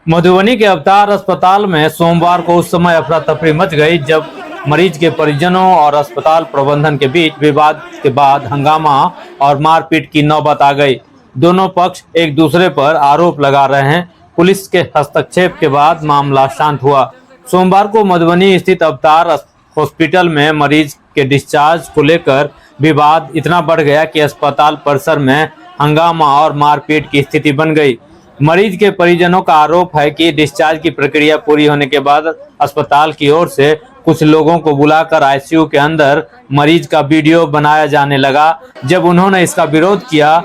मधुबनी के अवतार अस्पताल में सोमवार को उस समय अफरा तफरी मच गई जब मरीज के परिजनों और अस्पताल प्रबंधन के बीच विवाद के बाद हंगामा और मारपीट की नौबत आ गई। दोनों पक्ष एक दूसरे पर आरोप लगा रहे हैं। पुलिस के हस्तक्षेप के बाद मामला शांत हुआ। सोमवार को मधुबनी स्थित अवतार हॉस्पिटल में मरीज के डिस्चार्ज को लेकर विवाद इतना बढ़ गया कि अस्पताल परिसर में हंगामा और मारपीट की स्थिति बन गई। मरीज के परिजनों का आरोप है कि डिस्चार्ज की प्रक्रिया पूरी होने के बाद अस्पताल की ओर से कुछ लोगों को बुलाकर आईसीयू के अंदर मरीज का वीडियो बनाया जाने लगा। जब उन्होंने इसका विरोध किया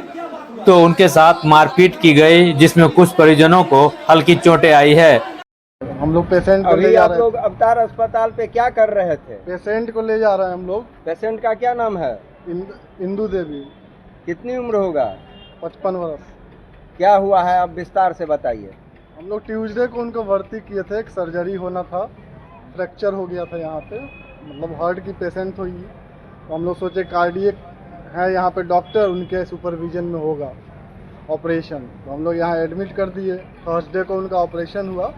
तो उनके साथ मारपीट की गई, जिसमें कुछ परिजनों को हल्की चोटें आई है। हम लोग पेशेंट को ले अभी जा आप रहे लोग अवतार अस्पताल पे क्या कर रहे थे? पेशेंट को ले जा रहे हैं हम लोग। पेशेंट का क्या नाम है? इंदू देवी। कितनी उम्र होगा? 55 वर्ष। क्या हुआ है, आप विस्तार से बताइए। हम लोग ट्यूसडे को उनको भर्ती किए थे, एक सर्जरी होना था, फ्रैक्चर हो गया था यहाँ पे, मतलब हार्ट की पेशेंट हुई। तो हम लोग सोचे कार्डियक है यहाँ पे डॉक्टर, उनके सुपरविजन में होगा ऑपरेशन। तो हम लोग यहाँ एडमिट कर दिए। थर्सडे को उनका ऑपरेशन हुआ,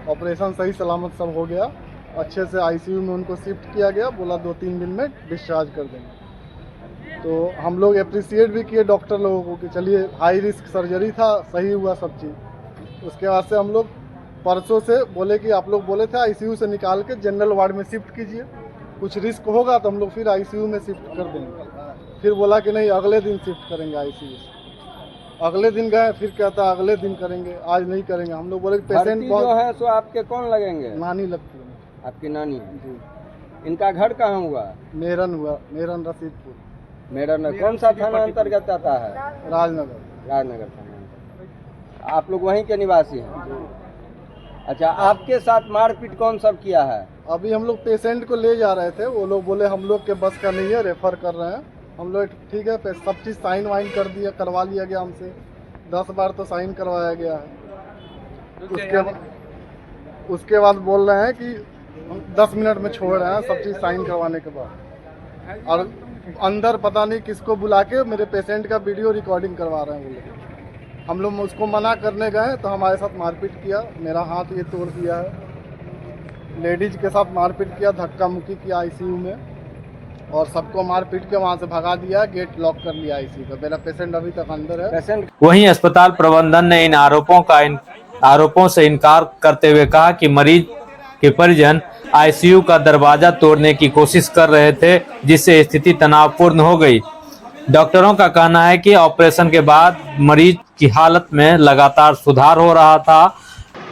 ऑपरेशन सही सलामत सब हो गया, अच्छे से आईसीयू में उनको शिफ्ट किया गया, बोला 2-3 दिन में डिस्चार्ज कर देंगे। तो हम लोग अप्रिशिएट भी किए डॉक्टर लोगों को कि चलिए हाई रिस्क सर्जरी था, सही हुआ सब चीज़। उसके बाद से हम लोग परसों से बोले कि आप लोग बोले थे आईसीयू से निकाल के जनरल वार्ड में शिफ्ट कीजिए, कुछ रिस्क होगा तो हम लोग फिर आईसीयू में शिफ्ट कर देंगे। फिर बोला कि नहीं अगले दिन शिफ्ट करेंगे आईसीयू से। अगले दिन गए, फिर कहता अगले दिन करेंगे, आज नहीं करेंगे। हम लोग बोले पेशेंट जो है सो आपके कौन लगेंगे? नानी लगती है। आपकी नानी जी। इनका घर कहाँ हुआ? मेरन हुआ, मेरन रसीदपुर। मेरा कौन सा थाना अंतर्गत आता है? राजनगर। राजनगर थाना। आप लोग वहीं के निवासी हैं? अच्छा, आपके साथ मारपीट कौन सब किया है? अभी हम लोग पेशेंट को ले जा रहे थे, वो लोग बोले हम लोग के बस का नहीं है, रेफर कर रहे हैं। हम लोग ठीक है, सब चीज़ साइन वाइन कर दिया, करवा लिया गया हमसे। 10 बार तो साइन करवाया गया है। उसके बाद बोल रहे हैं कि 10 मिनट में छोड़ रहे हैं, सब चीज़ साइन करवाने के बाद। और अंदर पता नहीं किसको बुला के मेरे पेशेंट का वीडियो रिकॉर्डिंग करवा रहे हैं वो लोग। हम लोग उसको मना करने गए तो हमारे साथ मारपीट किया, मेरा हाथ ये तोड़ दिया है। लेडीज के साथ मारपीट किया, धक्का मुक्की किया आईसीयू में, और सबको मारपीट के वहाँ से भगा दिया, गेट लॉक कर लिया आईसीयू का। मेरा पेशेंट अभी तक अंदर है। वहीं अस्पताल प्रबंधन ने इन आरोपों से इनकार करते हुए कहा कि मरीज के परिजन आईसीयू का दरवाजा तोड़ने की कोशिश कर रहे थे, जिससे स्थिति तनावपूर्ण हो गई। डॉक्टरों का कहना है कि ऑपरेशन के बाद मरीज की हालत में लगातार सुधार हो रहा था।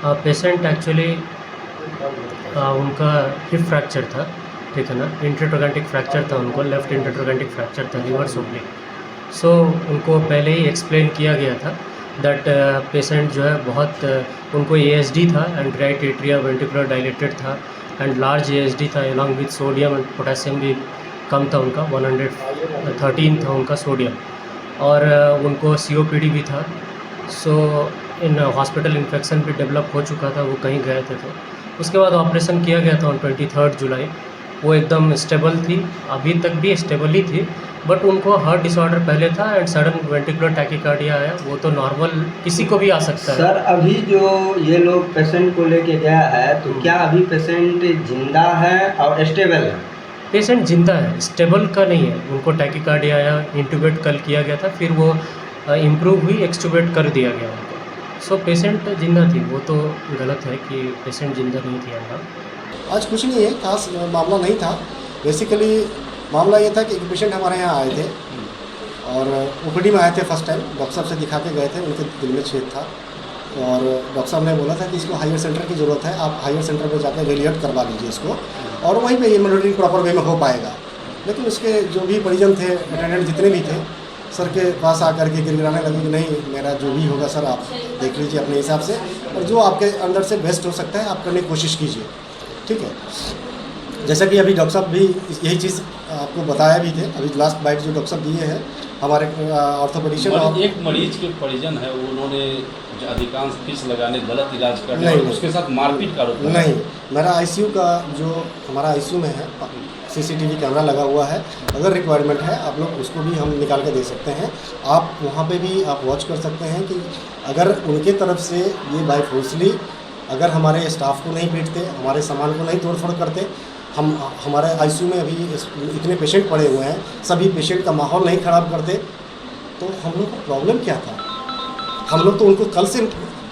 पेशेंट एक्चुअली उनका हिप फ्रैक्चर था, ठीक है ना, इंटरट्रोगेंटिक फ्रैक्चर था उनको, लेफ्ट इंटरट्रोगेंटिक फ्रैक्चर था, रिवर्स ओब्लिक। सो उनको पहले ही एक्सप्लेन किया गया था दैट पेशेंट जो है बहुत उनको एएसडी था and right atria ventricular dilated था एंड लार्ज एएसडी था, along with sodium and potassium भी कम था उनका, 113 था उनका सोडियम, और उनको सीओपीडी भी था। सो इन हॉस्पिटल इन्फेक्शन भी डेवलप हो चुका था, वो कहीं गए थे। तो उसके बाद ऑपरेशन किया गया था ऑन 23 जुलाई। वो एकदम स्टेबल थी, अभी तक भी स्टेबल ही थी, बट उनको हार्ट डिसऑर्डर पहले था एंड सडन वेंट्रिकुलर टैकीकार्डिया है। वो तो नॉर्मल किसी को भी आ सकता है। सर, अभी जो ये लोग पेशेंट को लेके गया है, तो क्या अभी पेशेंट जिंदा है और स्टेबल है? पेशेंट जिंदा है, स्टेबल का नहीं है। उनको टैकीकार्डिया आया, इंट्यूबेट कल किया गया था, फिर वो इम्प्रूव हुई, एक्सट्यूबेट कर दिया गया उनको। सो पेशेंट जिंदा थी, वो तो गलत है कि पेशेंट जिंदा नहीं थी। आज कुछ नहीं है, खास मामला नहीं था। बेसिकली मामला ये था कि एक पेशेंट हमारे यहाँ आए थे और ओपीडी में आए थे फर्स्ट टाइम। डॉक्टर साहब से दिखा के गए थे, उनके दिल में छेद था और डॉक्टर साहब ने बोला था कि इसको हायर सेंटर की ज़रूरत है, आप हायर सेंटर पे जाकर रिलिएट करवा लीजिए इसको, और वहीं पे ये मॉनिटरिंग प्रॉपर वे में हो पाएगा। लेकिन उसके जो भी परिजन थे, अटेंडेंट जितने भी थे, सर के पास आकर के गिड़गिड़ाने लगे कि नहीं, मेरा जो भी होगा सर आप देख लीजिए अपने हिसाब से, और जो आपके अंदर से बेस्ट हो सकता है आप करने की कोशिश कीजिए, ठीक है। जैसा कि अभी डॉक्टर साहब भी यही चीज़ आपको बताया भी थे, अभी लास्ट बाइट जो डॉक्टर साहब दिए हैं हमारे ऑर्थोपेडिशियन। और एक मरीज के परिजन है, उन्होंने अधिकांश फीस लगाने गलत इलाज करने और उसके साथ मारपीट का आरोप नहीं, मेरा आईसीयू का जो हमारा आईसीयू में है सीसीटीवी कैमरा लगा हुआ है, अगर रिक्वायरमेंट है आप लोग उसको भी हम निकाल के दे सकते हैं। आप वहाँ पे भी आप वॉच कर सकते हैं कि अगर उनके तरफ से ये बाय फोर्सली अगर हमारे स्टाफ को नहीं पीटते, हमारे सामान को नहीं तोड़फोड़ करते, हम हमारे आईसीयू में अभी इतने पेशेंट पड़े हुए हैं, सभी पेशेंट का माहौल नहीं ख़राब करते, तो हम लोग को प्रॉब्लम क्या था? हम लोग तो उनको कल से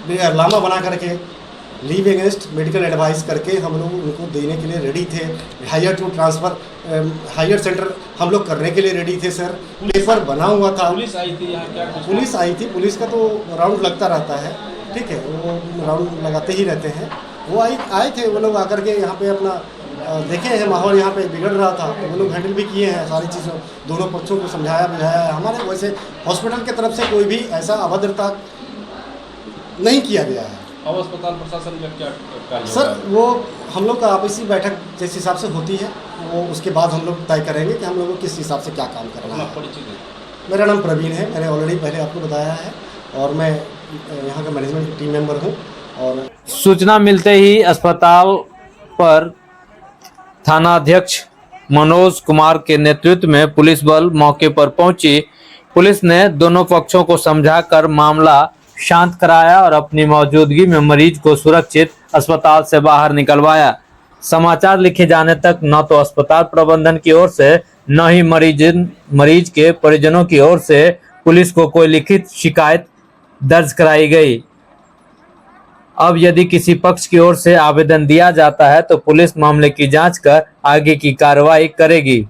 लामा बना करके लीव अगेंस्ट मेडिकल एडवाइस करके हम लोग उनको देने के लिए रेडी थे। Higher to transfer higher centre हम लोग करने के लिए रेडी थे सर। पेपर बना हुआ था। पुलिस आई थी यहाँ, क्या कुछ पुलिस आई थी, पुलिस का तो राउंड लगता रहता है, ठीक है, वो राउंड लगाते ही रहते हैं। वो आए थे, वो लोग आकर के यहाँ पे अपना देखे हैं माहौल यहाँ पे बिगड़ रहा था, तो वो लोग हैंडल भी किए हैं सारी चीज़ों, दोनों पक्षों को समझाया बुझाया है। हमारे वैसे हॉस्पिटल की तरफ से कोई भी ऐसा अभद्रता नहीं किया गया है। अब अस्पताल प्रशासन का क्या कार्य सर होगा? वो हम लोग का आपसी बैठक जिस हिसाब से होती है, वो उसके बाद हम लोग तय करेंगे कि हम लोग को किस हिसाब से क्या काम करना अपना है। परिचय दें। मेरा नाम प्रवीण है, मैंने ऑलरेडी पहले आपको बताया है, और मैं यहाँ का मैनेजमेंट टीम मेंबर हूँ। और सूचना मिलते ही अस्पताल पर थानाध्यक्ष मनोज कुमार के नेतृत्व में पुलिस बल मौके पर पहुंची। पुलिस ने दोनों पक्षों को समझाकर मामला शांत कराया और अपनी मौजूदगी में मरीज को सुरक्षित अस्पताल से बाहर निकलवाया। समाचार लिखे जाने तक न तो अस्पताल प्रबंधन की ओर से न ही मरीज के परिजनों की ओर से पुलिस को कोई लिखित शिकायत दर्ज कराई गई। अब यदि किसी पक्ष की ओर से आवेदन दिया जाता है तो पुलिस मामले की जांच कर आगे की कार्रवाई करेगी।